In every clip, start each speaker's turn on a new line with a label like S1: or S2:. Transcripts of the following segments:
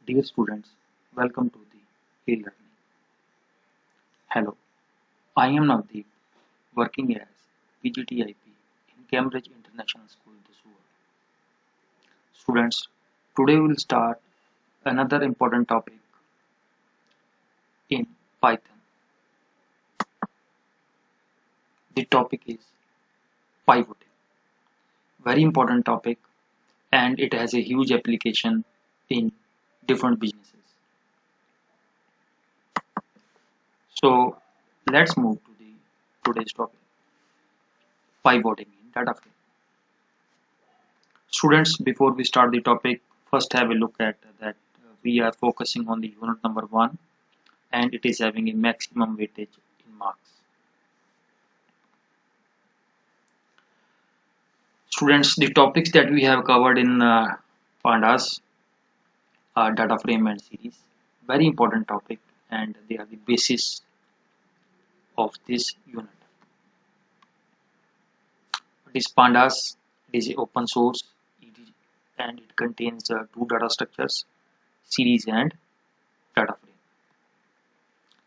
S1: Dear students, welcome to the e-learning. Hello, I am Navdeep, working as PGTIP in Cambridge International School, Disua. Students, today we will start another important topic in Python. The topic is pivoting. Very important topic, and it has a huge application in different businesses. So let's move to the today's topic, pivoting in DataFrame. Students, before we start the topic, first have a look at that we are focusing on the unit number 1 and it is having a maximum weightage in marks. Students, the topics that we have covered in Pandas are data frame and series. Very important topic and they are the basis of this unit. It is Pandas, it is open source and it contains two data structures, series and data frame.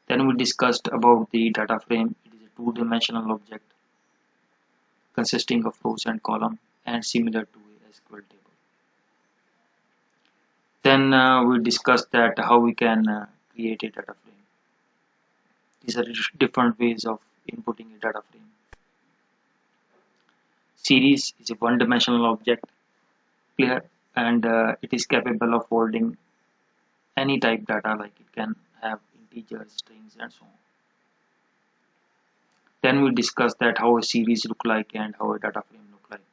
S1: Then we discussed about the data frame. It is a two-dimensional object consisting of rows and column and similar to a SQL table. Then we discussed that how we can create a data frame. These are different ways of inputting a data frame. Series is a one-dimensional object, clear, and it is capable of holding any type data, like it can have integers, strings, and so on. Then we discussed that how a series look like and how a data frame look like.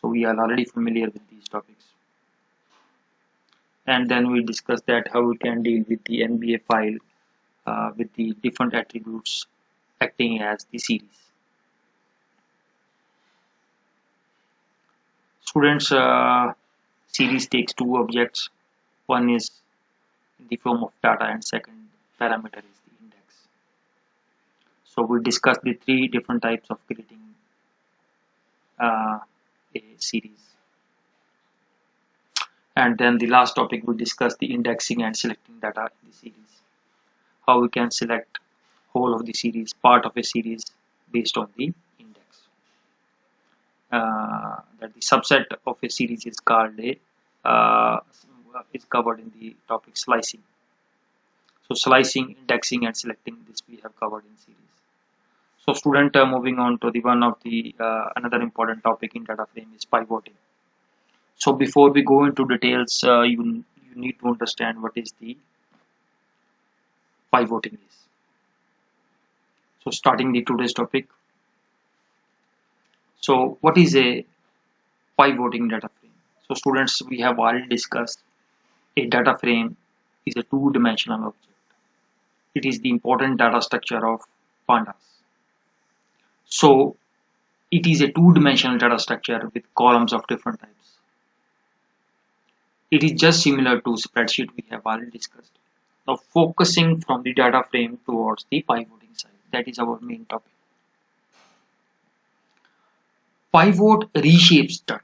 S1: So we are already familiar with these topics. And then we discussed that how we can deal with the NBA file with the different attributes acting as the series. Students, series takes two objects. One is in the form of data and second parameter is the index. So we discussed the three different types of creating a series. And then the last topic we discussed the indexing and selecting data in the series. How we can select whole of the series, part of a series based on the index. That the subset of a series is called is covered in the topic slicing. So slicing, indexing, and selecting, this we have covered in series. So student, moving on to the one of the another important topic in data frame is pivoting. So before we go into details, you need to understand what is the pivoting is. So starting the today's topic. So what is a pivoting data frame? So students, we have already discussed a data frame is a two-dimensional object. It is the important data structure of Pandas. So it is a two-dimensional data structure with columns of different types. It is just similar to spreadsheet we have already discussed. Now focusing from the data frame towards the pivoting side. That is our main topic. Pivot reshapes data.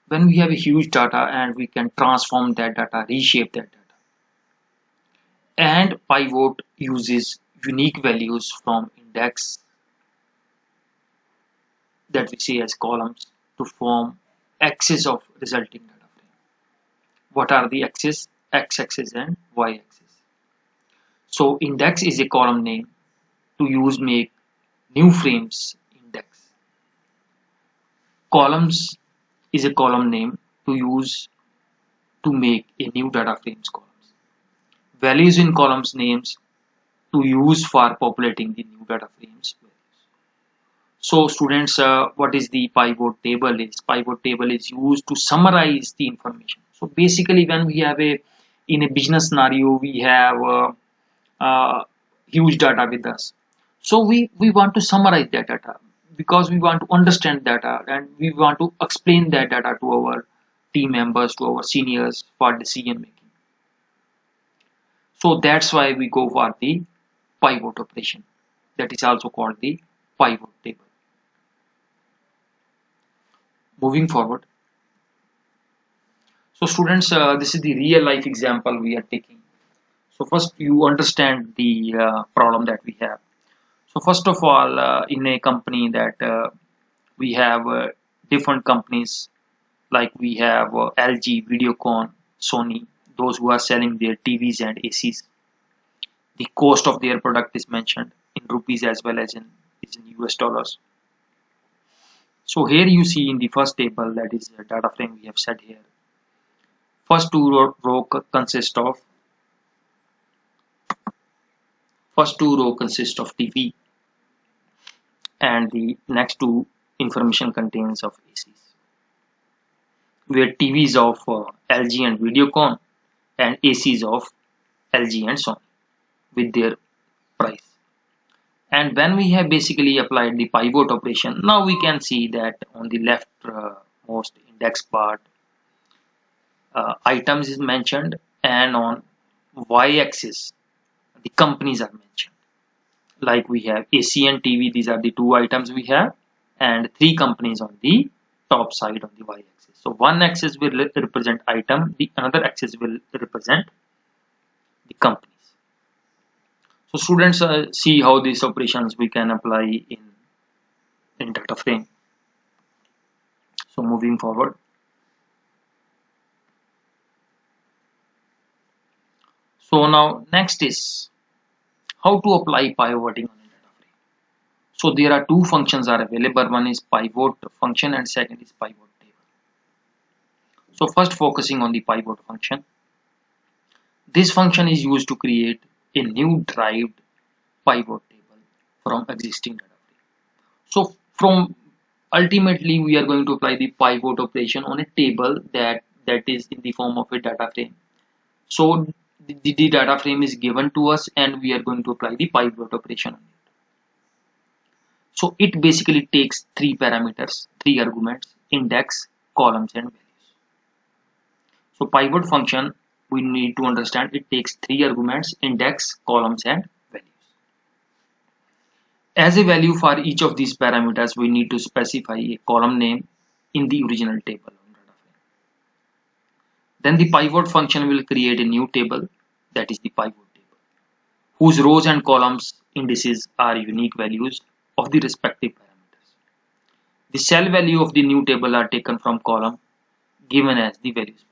S1: When we have a huge data and we can transform that data, reshape that data. And pivot uses unique values from index that we see as columns to form axes of resulting data frame. What are the axes? X-axis and Y-axis. So index is a column name to use make new frames index. Columns is a column name to use to make a new data frames columns. Values in columns names to use for populating the new data frames values. So students, what is the pivot table is? Pivot table is used to summarize the information. So basically when we have in a business scenario, we have huge data with us. So we want to summarize that data because we want to understand data and we want to explain that data to our team members, to our seniors for decision making. So that's why we go for the pivot operation. That is also called the pivot table. Moving forward. So students, this is the real life example we are taking. So first you understand the problem that we have. So first of all, in a company that we have different companies, like we have LG, Videocon, Sony, those who are selling their TVs and ACs. The cost of their product is mentioned in rupees as well as in US dollars. So here you see in the first table, that is a data frame we have set here. First two row consist of TV, and the next two information contains of ACs, where TVs of LG and Videocon and ACs of LG and Sony with their price. And when we have basically applied the pivot operation, now we can see that on the left most index part, items is mentioned, and on y-axis the companies are mentioned. Like we have AC and TV, these are the two items we have, and three companies on the top side of the y-axis. So one axis will represent item, the another axis will represent the companies. So students, see how these operations we can apply in data frame. So moving forward. So now next is how to apply pivoting on a data frame. So there are two functions are available. One is pivot function and second is pivot table. So first focusing on the pivot function. This function is used to create a new derived pivot table from existing data frame. So from ultimately we are going to apply the pivot operation on a table that is in the form of a data frame. So the data frame is given to us and we are going to apply the pivot operation on it. So it basically takes three parameters, three arguments, index, columns and values. So pivot function, we need to understand it takes three arguments, index, columns and values. As a value for each of these parameters, we need to specify a column name in the original table. Then the pivot function will create a new table, that is the pivot table, whose rows and columns indices are unique values of the respective parameters. The cell value of the new table are taken from column given as the values parameters.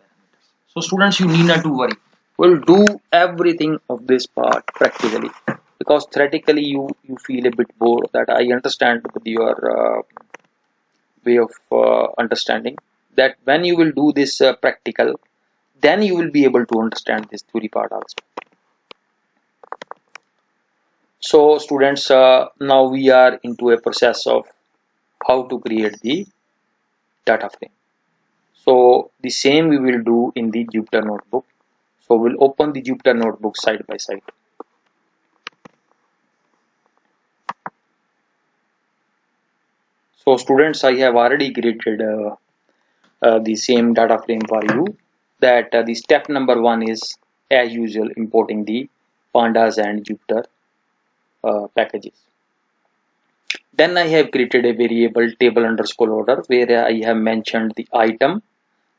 S1: So students, you need not to worry. We'll do everything of this part practically, because theoretically you feel a bit bored. That I understand with your way of understanding, that when you will do this practical, then you will be able to understand this theory part also. So students, now we are into a process of how to create the data frame. So the same we will do in the Jupyter notebook. So we'll open the Jupyter notebook side by side. So students, I have already created the same data frame for you. That the step number one is, as usual, importing the pandas and Jupyter packages. Then I have created a variable table underscore order, where I have mentioned the item.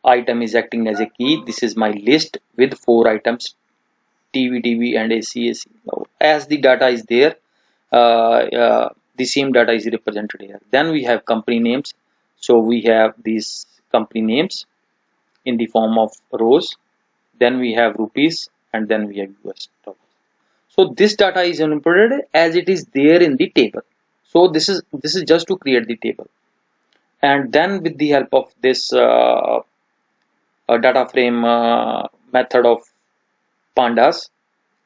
S1: Item is acting as a key. This is my list with 4 items, TV and AC. Now, as the data is there, the same data is represented here. Then we have company names. So we have these company names in the form of rows. Then we have rupees, and then we have US dollars. So this data is imported as it is there in the table. So this is just to create the table, and then with the help of this data frame method of pandas,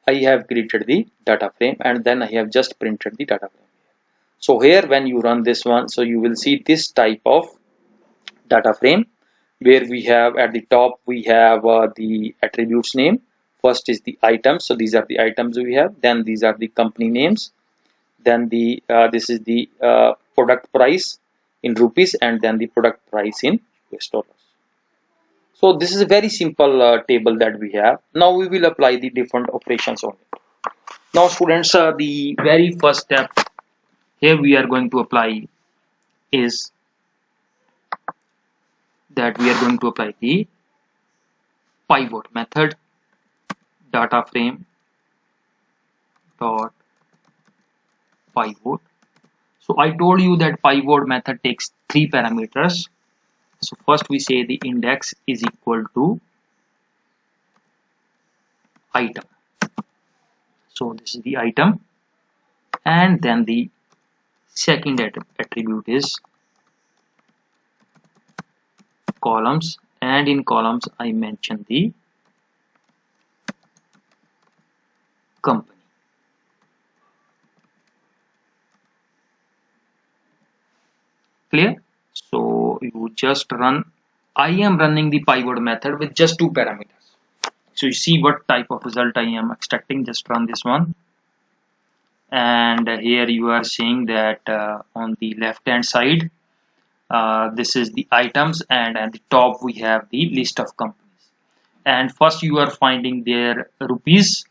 S1: I have created the data frame, and then I have just printed the data frame. So here when you run this one, so you will see this type of data frame, where we have at the top we have the attributes name. First is the items, so these are the items we have. Then these are the company names. Then the this is the product price in rupees, and then the product price in US dollars. So this is a very simple table that we have. Now we will apply the different operations on it. Now students, the very first step here we are going to apply is that we are going to apply the pivot method DataFrame dot pivot. So I told you that pivot method takes three parameters. So first we say the index is equal to item. So this is the item, and then the second attribute is columns, and in columns I mention the company. Clear? So you just run. I am running the pivot method with just two parameters. So you see what type of result I am extracting. Just run this one, and here you are seeing that on the left hand side this is the items, and at the top we have the list of companies. And first you are finding their rupees,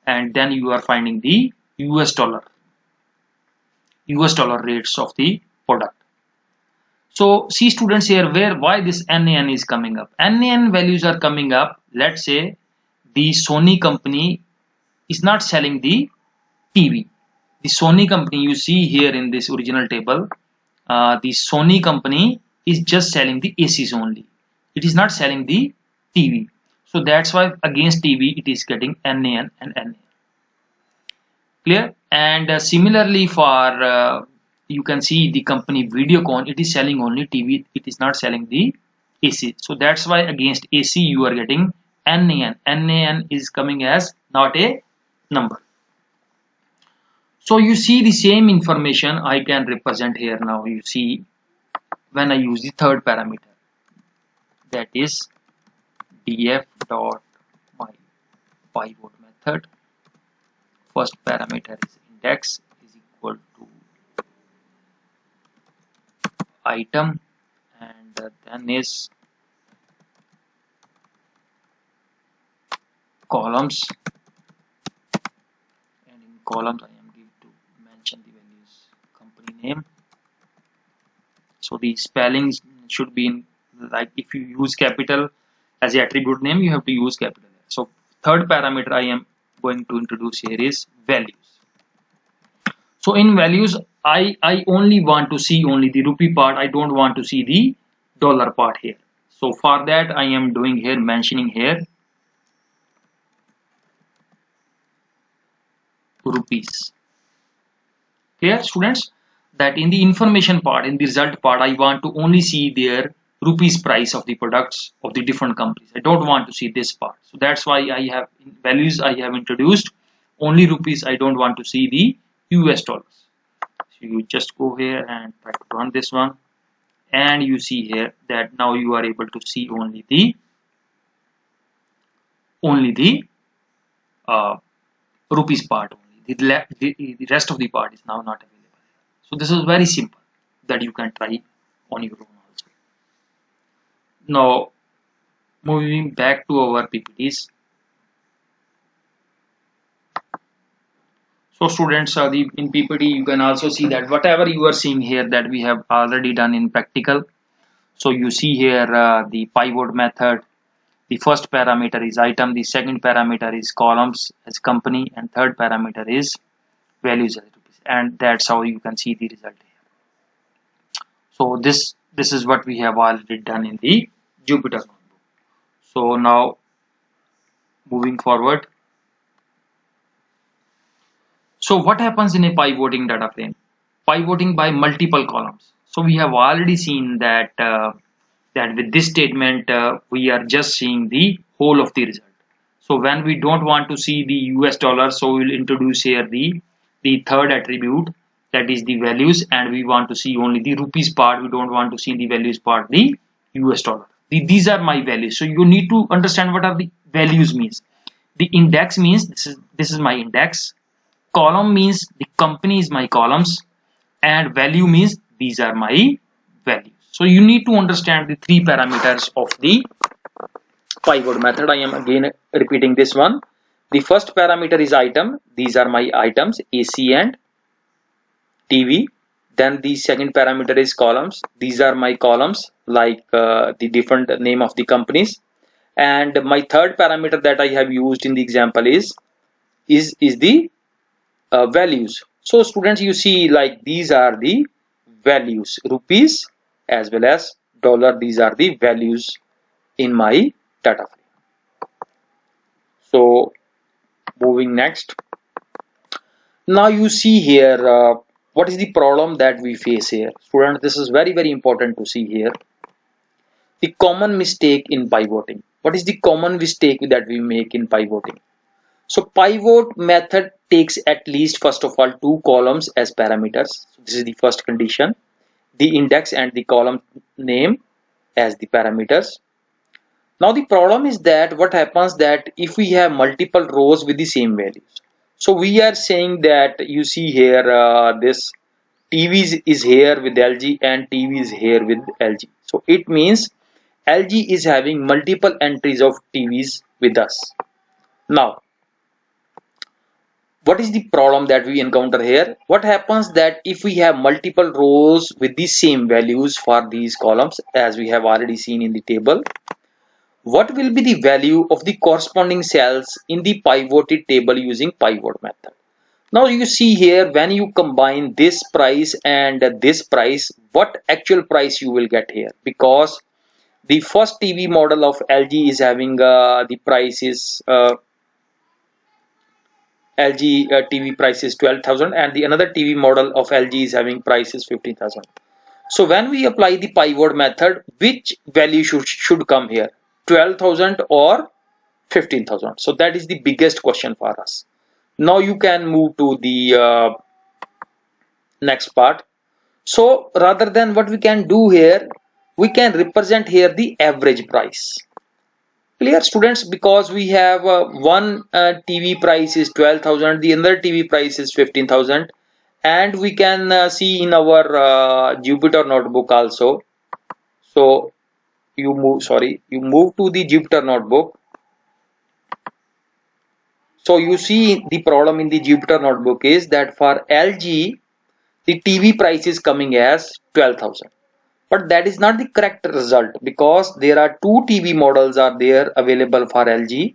S1: and then you are finding the US dollar rates of the product. So see students here, why this NAN is coming up. NAN values are coming up. Let's say the Sony company is not selling the TV. The Sony company you see here in this original table, the Sony company is just selling the ACs only. It is not selling the TV. So that's why against TV it is getting NAN and NAN. Clear? And similarly for you can see the company Videocon, it is selling only TV, it is not selling the AC. So that's why against AC you are getting NAN. NAN is coming as not a number. So you see the same information I can represent here now. You see when I use the third parameter, that is df dot my pivot method. First parameter is index is equal to item, and then is columns, and in columns I am going to mention the values company name. So the spellings should be in, like if you use capital as the attribute name, you have to use capital. So third parameter I am going to introduce here is values. So in values I only want to see only the rupee part. I don't want to see the dollar part here. So for that I am doing here, mentioning here rupees. Clear students? That in the information part, in the result part, I want to only see their rupees price of the products of the different companies. I don't want to see this part. So that's why I have in values I have introduced only rupees. I don't want to see the US dollars. So you just go here and try to run this one, and you see here that now you are able to see only the rupees part only. The rest of the part is now not available. So this is very simple that you can try on your own also. Now moving back to our PPTs. So students, in PPT you can also see that whatever you are seeing here that we have already done in practical. So you see here the pivot method. The first parameter is item, the second parameter is columns as company, and third parameter is values as rupees. And that's how you can see the result here. So this is what we have already done in the Jupyter notebook. So now moving forward. So what happens in a pivoting data frame? Pivoting by multiple columns. So we have already seen that that with this statement we are just seeing the whole of the result. So when we don't want to see the US dollar, so we will introduce here the third attribute, that is the values, and we want to see only the rupees part. We don't want to see the values part, the US dollar. These are my values. So you need to understand what are the values means. The index means this is my index. Column means the company is my columns, and value means these are my values. So you need to understand the three parameters of the pivot method. I am again repeating this one. The first parameter is item. These are my items, AC and TV. Then the second parameter is columns. These are my columns, like the different name of the companies. and my third parameter that I have used in the example is the values. So students, you see, like, these are the values, rupees as well as dollar. These are the values in my data frame. So moving next, now you see here what is the problem that we face here. Students, this is very important to see here. The common mistake in pivoting. What is the common mistake that we make in pivoting? So pivot method takes at least, first of all, two columns as parameters. So this is the first condition. The index and the column name as the parameters. Now the problem is that what happens that if we have multiple rows with the same values. So we are saying that you see here this TV is here with LG and TV is here with LG. So it means LG is having multiple entries of TVs with us. Now, what is the problem that we encounter here? What happens that if we have multiple rows with the same values for these columns, as we have already seen in the table, what will be the value of the corresponding cells in the pivoted table using pivot method? Now you see here, when you combine this price and this price, what actual price you will get here? Because the first TV model of LG is having the price is LG TV price is 12,000 and the another TV model of LG is having price is 15,000. So when we apply the pivot method, which value should come here? 12,000 or 15,000? So that is the biggest question for us. Now you can move to the next part. So rather than, what we can do here, we can represent here the average price. Clear, students? Because we have one TV price is 12,000, the other TV price is 15,000, and we can see in our Jupyter notebook also. So you move to the Jupyter notebook. So you see the problem in the Jupyter notebook is that for LG the TV price is coming as 12,000. But that is not the correct result, because there are two TV models are there available for LG,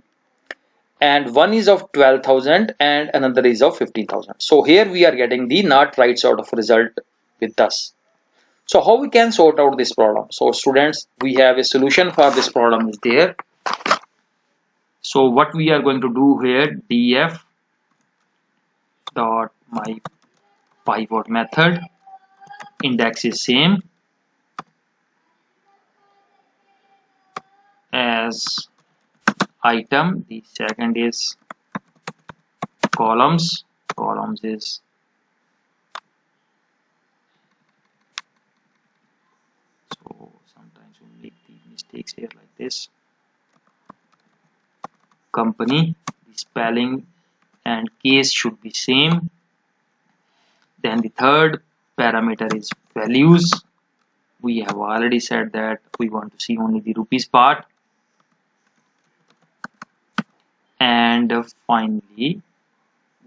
S1: and one is of 12,000 and another is of 15,000. So here we are getting the not right sort of result with us. So how we can sort out this problem? So students, we have a solution for this problem is there. So what we are going to do here, df dot my pivot method, index is same as item, the second is columns is so sometimes we make the mistakes here like this, company, the spelling and case should be same. Then the third parameter is values. We have already said that we want to see only the rupees part. And finally,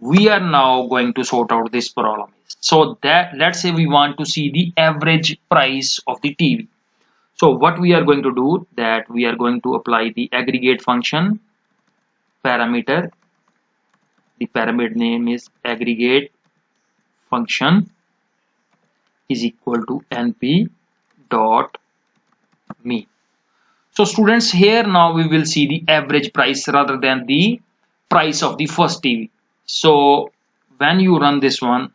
S1: we are now going to sort out this problem. So that, let's say we want to see the average price of the TV. So what we are going to do, that we are going to apply the aggregate function parameter. The parameter name is aggregate function is equal to np dot mean. So students, here now we will see the average price rather than the price of the first TV. So when you run this one,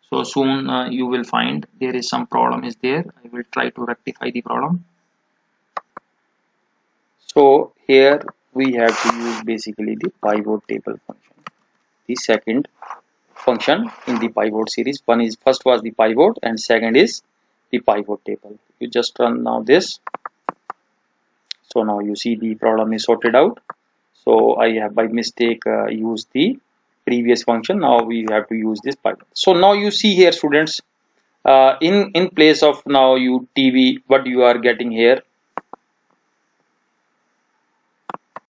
S1: so soon you will find there is some problem is there. I will try to rectify the problem. So here we have to use basically the pivot table function, the second function in the pivot series. First was the pivot and second is the pivot table. You just run now this. So now you see the problem is sorted out. So I have by mistake used the previous function. Now we have to use this pivot. So now you see here, students, in place of now you TV, what you are getting here,